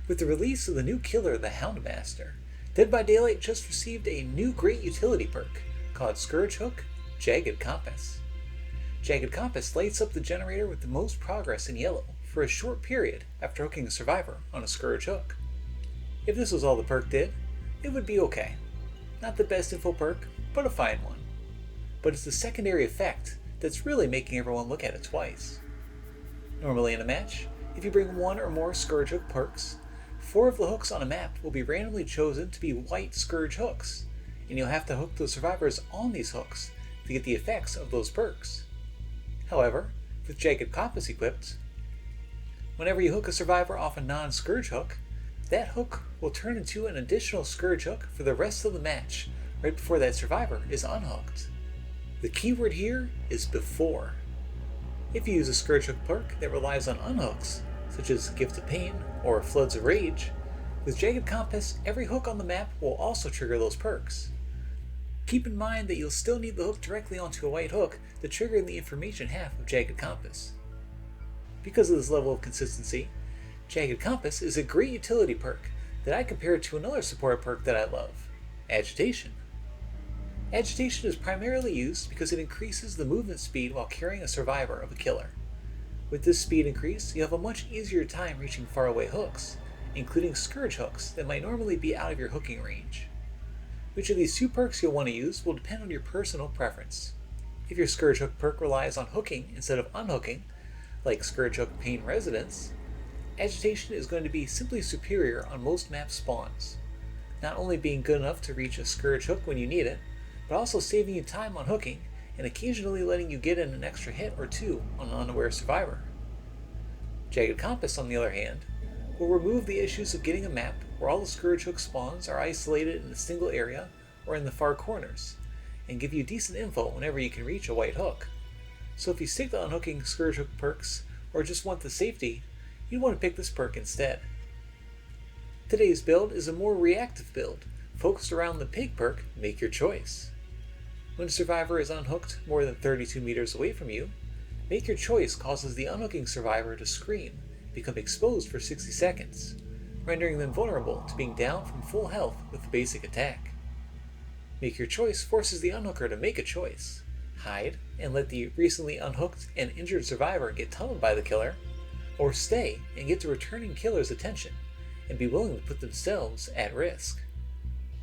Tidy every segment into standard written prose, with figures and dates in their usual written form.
With the release of the new killer, the Houndmaster, Dead by Daylight just received a new great utility perk called Scourge Hook Jagged Compass. Jagged Compass lights up the generator with the most progress in yellow for a short period after hooking a survivor on a Scourge Hook. If this was all the perk did, it would be okay. Not the best info perk, but a fine one. But it's the secondary effect that's really making everyone look at it twice. Normally in a match, if you bring one or more Scourge Hook perks, 4 of the hooks on a map will be randomly chosen to be white Scourge hooks, and you'll have to hook the survivors on these hooks to get the effects of those perks. However, with Jagged Compass equipped, whenever you hook a survivor off a non-Scourge hook, that hook will turn into an additional Scourge hook for the rest of the match, right before that survivor is unhooked. The keyword here is before. If you use a Scourge Hook perk that relies on unhooks, such as Gift of Pain or Floods of Rage, with Jagged Compass, every hook on the map will also trigger those perks. Keep in mind that you'll still need the hook directly onto a white hook to trigger the information half of Jagged Compass. Because of this level of consistency, Jagged Compass is a great utility perk that I compare to another support perk that I love, Agitation. Agitation is primarily used because it increases the movement speed while carrying a survivor of a killer. With this speed increase, you have a much easier time reaching faraway hooks, including Scourge hooks that might normally be out of your hooking range. Which of these 2 perks you'll want to use will depend on your personal preference. If your Scourge Hook perk relies on hooking instead of unhooking, like Scourge Hook Pain Residence, Agitation is going to be simply superior on most map spawns, not only being good enough to reach a Scourge Hook when you need it, but also saving you time on hooking and occasionally letting you get in an extra hit or 2 on an unaware survivor. Jagged Compass, on the other hand, will remove the issues of getting a map where all the Scourge Hook spawns are isolated in a single area or in the far corners, and give you decent info whenever you can reach a white hook. So if you stick to unhooking Scourge Hook perks or just want the safety, you'd want to pick this perk instead. Today's build is a more reactive build, focused around the pig perk, Make Your Choice. When a survivor is unhooked more than 32 meters away from you, Make Your Choice causes the unhooking survivor to scream, become exposed for 60 seconds, rendering them vulnerable to being down from full health with the basic attack. Make Your Choice forces the unhooker to make a choice: hide and let the recently unhooked and injured survivor get tunneled by the killer, or stay and get the returning killer's attention and be willing to put themselves at risk.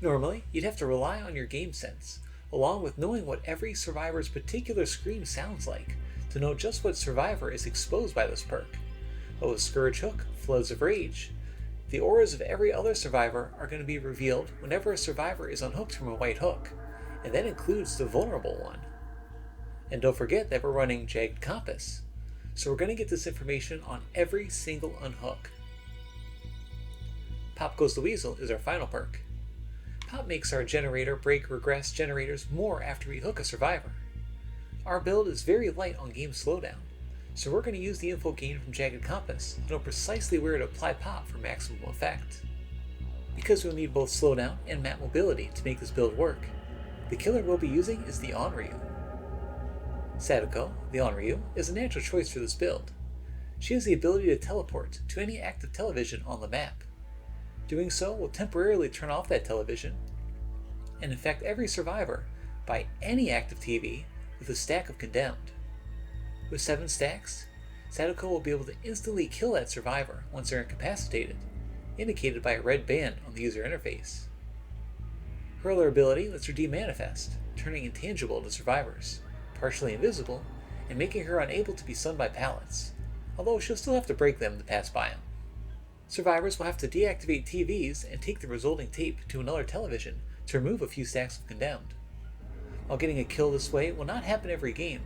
Normally, you'd have to rely on your game sense, along with knowing what every survivor's particular scream sounds like, to know just what survivor is exposed by this perk. But with Scourge Hook, Floods of Rage, the auras of every other survivor are going to be revealed whenever a survivor is unhooked from a white hook, and that includes the vulnerable one. And don't forget that we're running Jagged Compass, so we're going to get this information on every single unhook. Pop Goes the Weasel is our final perk. Pop makes our generator break regress generators more after we hook a survivor. Our build is very light on game slowdown, so we're going to use the info gained from Jagged Compass to know precisely where to apply Pop for maximum effect. Because we'll need both slowdown and map mobility to make this build work, the killer we'll be using is the Onryu. Sadako, the Onryu, is a natural choice for this build. She has the ability to teleport to any active television on the map. Doing so will temporarily turn off that television and infect every survivor by any active TV with a stack of Condemned. With 7 stacks, Sadako will be able to instantly kill that survivor once they're incapacitated, indicated by a red band on the user interface. Her other ability lets her demanifest, turning intangible to survivors, partially invisible, and making her unable to be stunned by pallets, although she'll still have to break them to pass by them. Survivors will have to deactivate TVs and take the resulting tape to another television to remove a few stacks of Condemned. While getting a kill this way will not happen every game,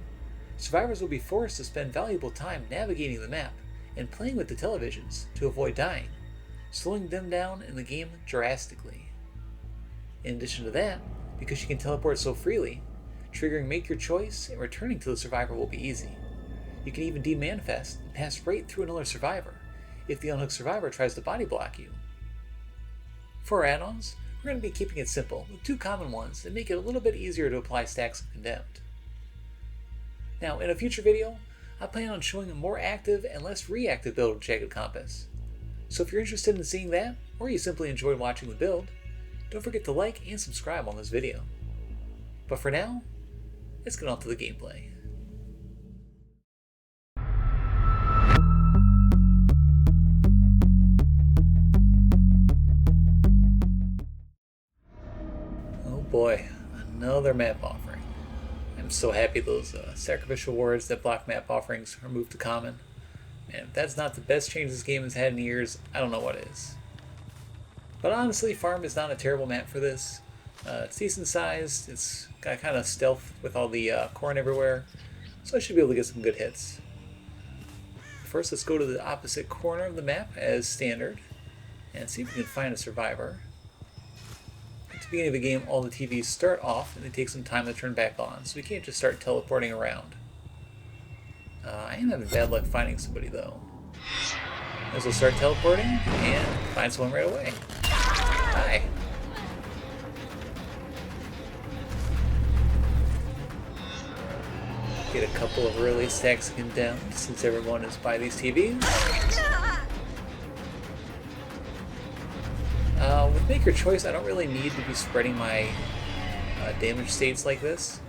survivors will be forced to spend valuable time navigating the map and playing with the televisions to avoid dying, slowing them down in the game drastically. In addition to that, because she can teleport so freely, triggering Make Your Choice and returning to the survivor will be easy. You can even demanifest and pass right through another survivor if the unhooked survivor tries to body block you. For our add-ons, we're going to be keeping it simple with 2 common ones that make it a little bit easier to apply stacks of Condemned. Now, in a future video, I plan on showing a more active and less reactive build of Jagged Compass. So if you're interested in seeing that, or you simply enjoyed watching the build, don't forget to like and subscribe on this video. But for now, let's get on to the gameplay. Oh boy, another map offering. I'm so happy those sacrificial wards that block map offerings are moved to common. And if that's not the best change this game has had in years, I don't know what is. But honestly, Farm is not a terrible map for this. It's decent sized, it's got kind of stealth with all the corn everywhere, so I should be able to get some good hits. First, let's go to the opposite corner of the map as standard, and see if we can find a survivor. At the beginning of the game, all the TVs start off, and they take some time to turn back on, so we can't just start teleporting around. I am having bad luck finding somebody though. As we'll start teleporting and find someone right away. Hi. Get a couple of early stacks condemned since everyone is by these TVs. With Make Your Choice, I don't really need to be spreading my damage states like this.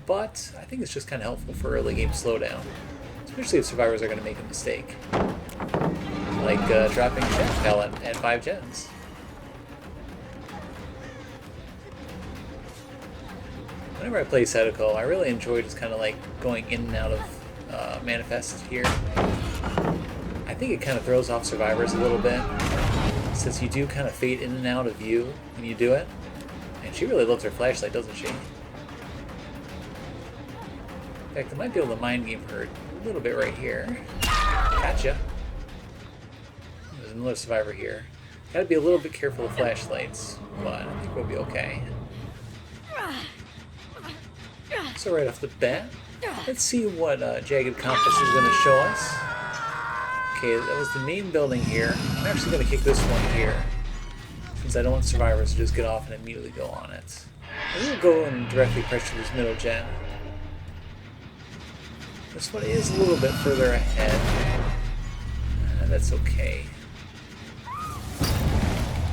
But I think it's just kind of helpful for early game slowdown, especially if survivors are going to make a mistake, like dropping Gen Palette at 5 gens. Whenever I play Sadako, I really enjoy just kind of like going in and out of Manifest here. I think it kind of throws off survivors a little bit, since you do kind of fade in and out of view when you do it. And she really loves her flashlight, doesn't she? In fact, I might be able to mind game her a little bit right here. Gotcha. There's another survivor here. Gotta be a little bit careful with flashlights, but I think we'll be okay. So right off the bat, let's see what Jagged Compass is going to show us. Okay, that was the main building here. I'm actually going to kick this one here, since I don't want survivors to just get off and immediately go on it. I'm going to go and directly pressure this middle gen. This one is a little bit further ahead. That's okay.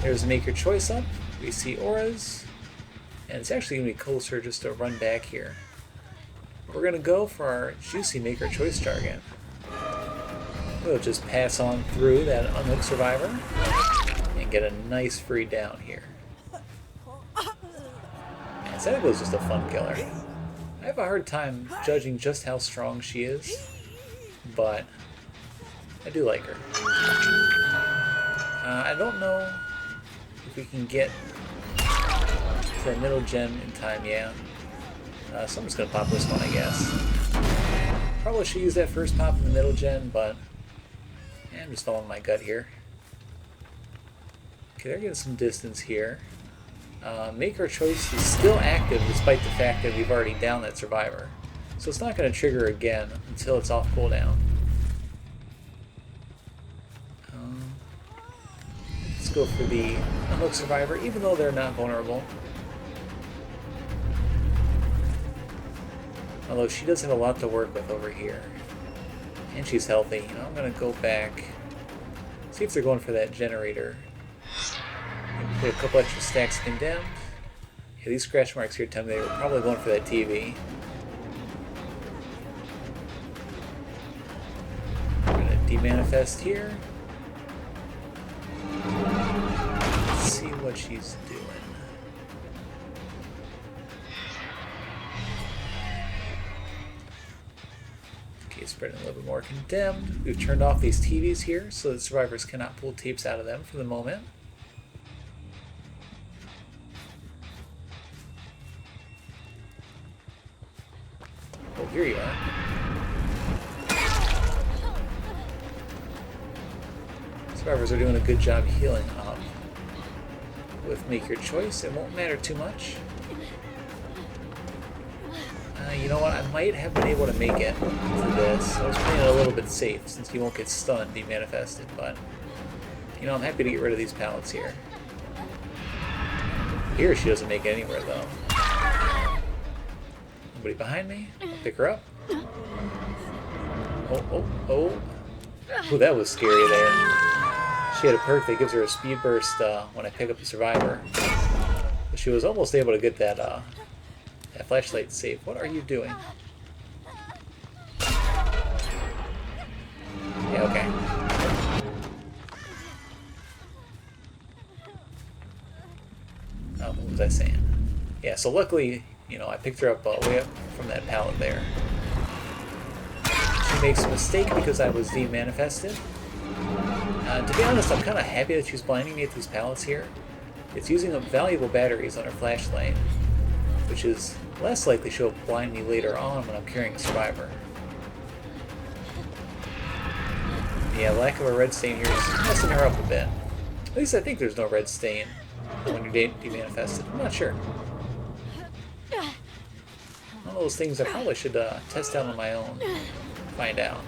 There's Make Your Choice up. We see auras. And it's actually going to be closer just to run back here. We're going to go for our juicy Make Your Choice target. We'll just pass on through that unhooked survivor and get a nice free down here. And Sadako is just a fun killer. I have a hard time judging just how strong she is, but I do like her. I don't know if we can get to the middle gen in time, yeah. So I'm just going to pop this one, I guess. Probably should use that first pop in the middle gen, but yeah, I'm just following my gut here. Okay, they're getting some distance here. Make Our Choice is still active despite the fact that we've already downed that survivor. So it's not going to trigger again until it's off cooldown. Let's go for the unhooked survivor, even though they're not vulnerable. Although she does have a lot to work with over here. And she's healthy. You know, I'm going to go back, see if they're going for that generator. Put a couple extra stacks condemned. Yeah, these scratch marks here tell me they were probably going for that TV. We're going to demanifest here. Let's see what she's doing. Okay, spreading a little bit more condemned. We've turned off these TVs here so that survivors cannot pull tapes out of them for the moment. Oh, here you are. Survivors are doing a good job healing up. With Make Your Choice, it won't matter too much. You know what, I might have been able to make it to this. I was playing it a little bit safe since you won't get stunned, demanifested, but you know, I'm happy to get rid of these pallets here. Here she doesn't make it anywhere though. Nobody behind me? I'll pick her up. Oh. Ooh, that was scary there. She had a perk that gives her a speed burst when I pick up the survivor. But she was almost able to get that that flashlight safe. What are you doing? Yeah, okay. Oh, what was I saying? Yeah, so luckily, you know, I picked her up way up from that pallet there. She makes a mistake because I was de-manifested. To be honest, I'm kind of happy that she's blinding me at these pallets here. It's using up valuable batteries on her flashlight, which is less likely she'll blind me later on when I'm carrying a survivor. Yeah, lack of a red stain here is messing her up a bit. At least I think there's no red stain when you're de-manifested. I'm not sure. One of those things I probably should test out on my own. Find out.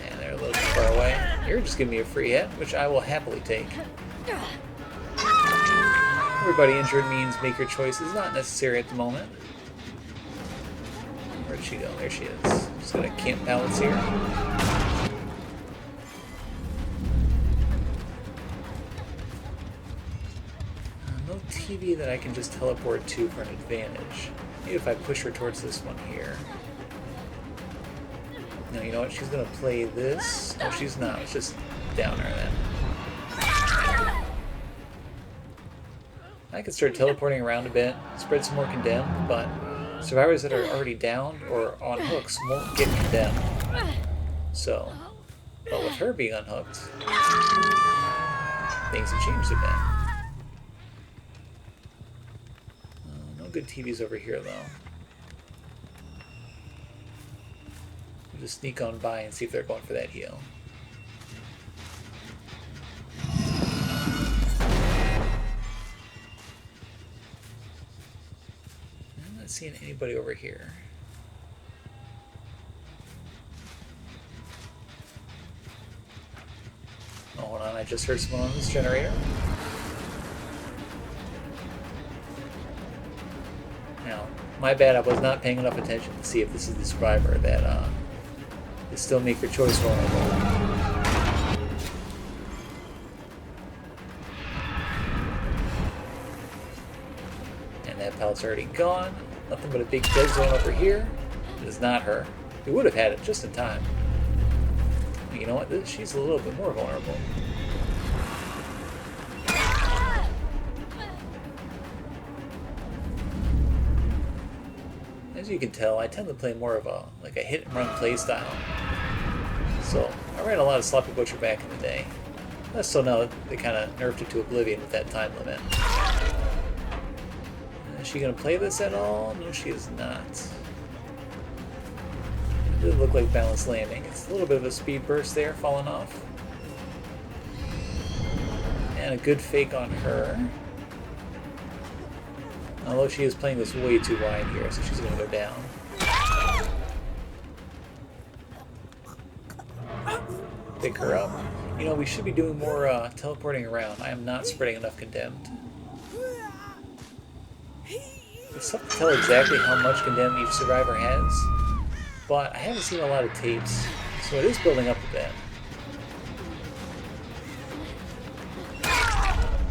And they're a little too far away. You're just giving me a free hit, which I will happily take. Everybody injured means make your choice is not necessary at the moment. Where'd she go? There she is. Just gonna camp pallets here. No TV that I can just teleport to for an advantage. Maybe if I push her towards this one here. No, you know what? She's gonna play this. No, she's not. It's just down her then. I could start teleporting around a bit, spread some more condemned, but survivors that are already down or on hooks won't get condemned. So, but with her being unhooked, things have changed a bit. No good TVs over here, though. We'll just sneak on by and see if they're going for that heal. I'm not seeing anybody over here. Oh, hold on, I just heard someone on this generator. Now, my bad, I was not paying enough attention to see if this is the survivor that is still make your choice vulnerable. And that pallet's already gone. Nothing but a big dead zone over here. It is not her. We would have had it just in time. But you know what? She's a little bit more vulnerable. As you can tell, I tend to play more of a hit and run play style. So I ran a lot of Sloppy Butcher back in the day. Less so now that they kind of nerfed it to oblivion with that time limit. Is she going to play this at all? No, she is not. It did look like balanced landing. It's a little bit of a speed burst there, falling off. And a good fake on her. Although she is playing this way too wide here, so she's going to go down. Pick her up. You know, we should be doing more teleporting around. I am not spreading enough condemned. It's tough to tell exactly how much condemned each survivor has, but I haven't seen a lot of tapes, so it is building up a bit.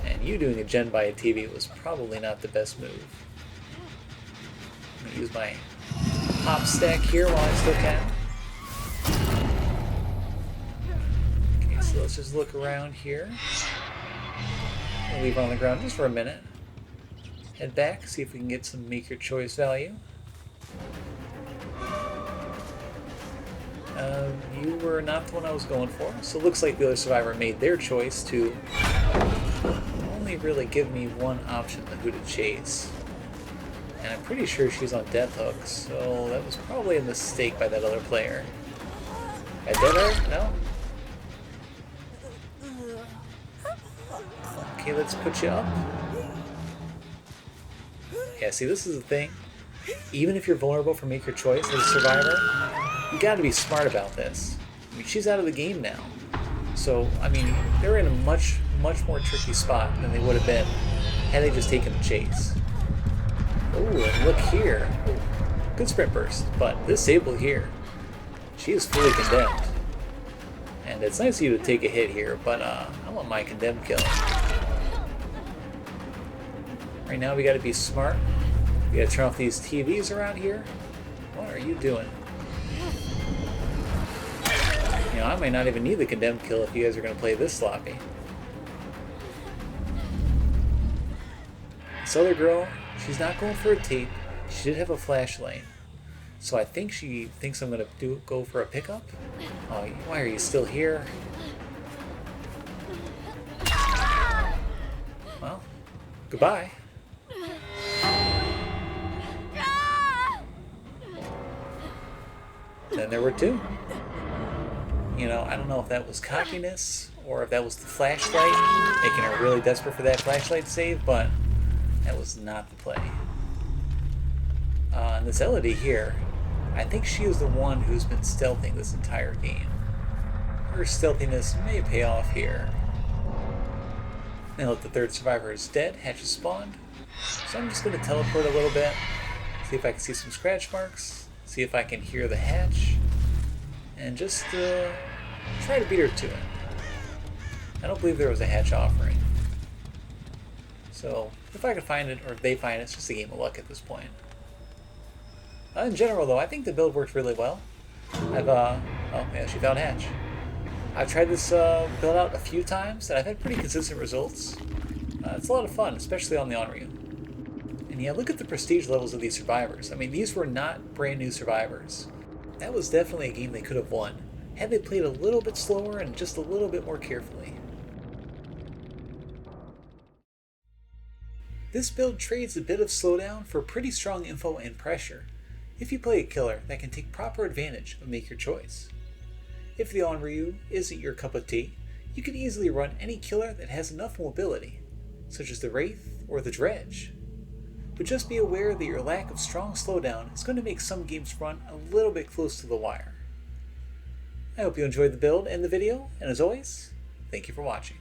And you doing a gen by a TV was probably not the best move. I'm going to use my pop stack here while I still can. Okay, so let's just look around here. I'll leave her on the ground just for a minute. Head back, see if we can get some make your choice value. You were not the one I was going for, so it looks like the other survivor made their choice to only really give me one option of who to chase. And I'm pretty sure she's on death hook, so that was probably a mistake by that other player. I dead her? No? Okay, let's put you up. Yeah, see, this is the thing. Even if you're vulnerable for make your choice as a survivor, you gotta be smart about this. I mean, she's out of the game now. So, I mean, they're in a much more tricky spot than they would have been had they just taken the chase. Oh, and look here. Ooh, good sprint burst, but this Sable here, she is fully condemned. And And it's nice of you to take a hit here, but I want my condemned kill. Right now we gotta be smart. We gotta turn off these TVs around here. What are you doing? You know, I might not even need the condemned kill if you guys are gonna play this sloppy. This other girl, she's not going for a tape. She did have a flashlight. So I think she thinks I'm gonna go for a pickup. Oh, why are you still here? Well, goodbye. Then there were two. You know, I don't know if that was cockiness or if that was the flashlight making her really desperate for that flashlight save, but that was not the play. And this Elodie here, I think she is the one who's been stealthing this entire game. Her stealthiness may pay off here. Now that the third survivor is dead, hatch has spawned. So I'm just going to teleport a little bit, see if I can see some scratch marks, see if I can hear the hatch, and just try to beat her to it. I don't believe there was a hatch offering. So if I can find it, or if they find it, it's just a game of luck at this point. In general, though, I think the build worked really well. Oh yeah, she found hatch. I've tried this build out a few times, and I've had pretty consistent results. It's a lot of fun, especially on the Onryu. And yeah, look at the prestige levels of these survivors. I mean, these were not brand new survivors. That was definitely a game they could have won, had they played a little bit slower and just a little bit more carefully. This build trades a bit of slowdown for pretty strong info and pressure, if you play a killer that can take proper advantage of Make Your Choice. If the Onryu isn't your cup of tea, you can easily run any killer that has enough mobility, such as the Wraith or the Dredge. But just be aware that your lack of strong slowdown is going to make some games run a little bit close to the wire. I hope you enjoyed the build and the video, and as always, thank you for watching.